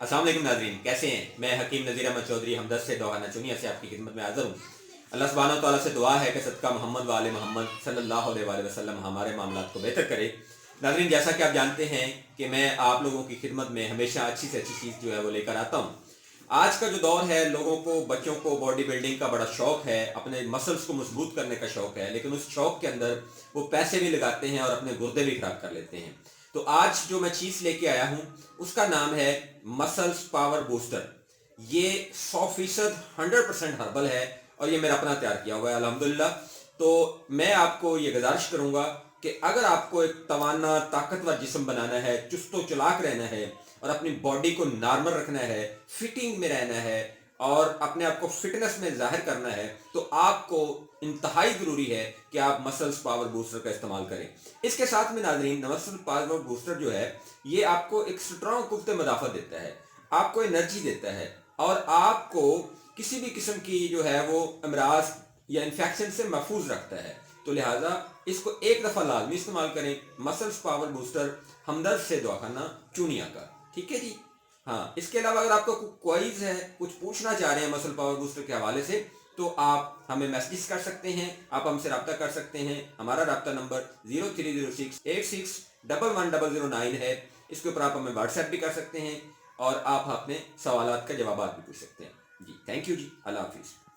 अस्सलाम वालेकुम नाज़रीन, कैसे हैं? मैं हकीम नज़ीर अहमद चौधरी हमदर्द से दोहाना चुनिया से आपकी खिदमत में हाज़िर हूँ। अल्लाह सुब्हानहू व तआला से दुआ है कि सदका मोहम्मद व आले मोहम्मद सल्लल्लाहु अलैहि वसल्लम हमारे मामलात को बेहतर करे। नाज़रीन, जैसा कि आप जानते हैं कि मैं आप लोगों की खिदमत में हमेशा अच्छी से अच्छी चीज़ जो है वो लेकर आता हूँ। आज का जो दौर है, लोगों को, बच्चों को बॉडी बिल्डिंग का बड़ा शौक़ है, अपने मसल्स को मजबूत करने का शौक़ है, लेकिन उस शौक़ के अंदर वो पैसे भी लगाते हैं और अपने गुर्दे भी ख़राब कर लेते हैं। तो आज जो मैं चीज़ लेके आया हूँ उसका नाम है मसल्स पावर बूस्टर। ये 100% 100% हर्बल है और ये मेरा अपना तैयार किया हुआ है अल्हम्दुलिल्लाह। तो मैं आपको ये गुजारिश करूँगा कि अगर आपको एक तवाना ताकतवर जिस्म बनाना है, चुस्तो चलाक रहना है और अपनी बॉडी को नॉर्मल रखना है, फिटिंग में रहना है और अपने आप को फिटनेस में ज़ाहिर करना है, तो आपको इंतहाई ज़रूरी है कि आप मसल्स पावर बूस्टर का इस्तेमाल करें। इसके साथ में नाज़रीन, मसल पावर बूस्टर जो है ये आपको एक स्ट्रॉन्ग कुफ्ते मदाफ़त देता है, आपको एनर्जी देता है और आपको किसी भी किस्म की जो है वो अमराज या इन्फेक्शन से महफूज रखता है। तो लिहाजा इसको एक दफ़ा लाजमी इस्तेमाल करें। मसल्स पावर बूस्टर हमदर्द से दवाखाना चूनिया का, ठीक है जी। हाँ, इसके अलावा अगर आपको कोई क्वाइज है, कुछ पूछना चाह रहे हैं मसल पावर बूस्टर के हवाले से, तो आप हमें मैसेज कर सकते हैं, आप हमसे रब्ता कर सकते हैं। हमारा रब्ता नंबर 030686110009 है। इसके ऊपर आप हमें व्हाट्सएप भी कर सकते हैं और आप अपने सवालात का जवाब भी पूछ सकते हैं जी। थैंक यू जी, अल्लाह हाफिज़।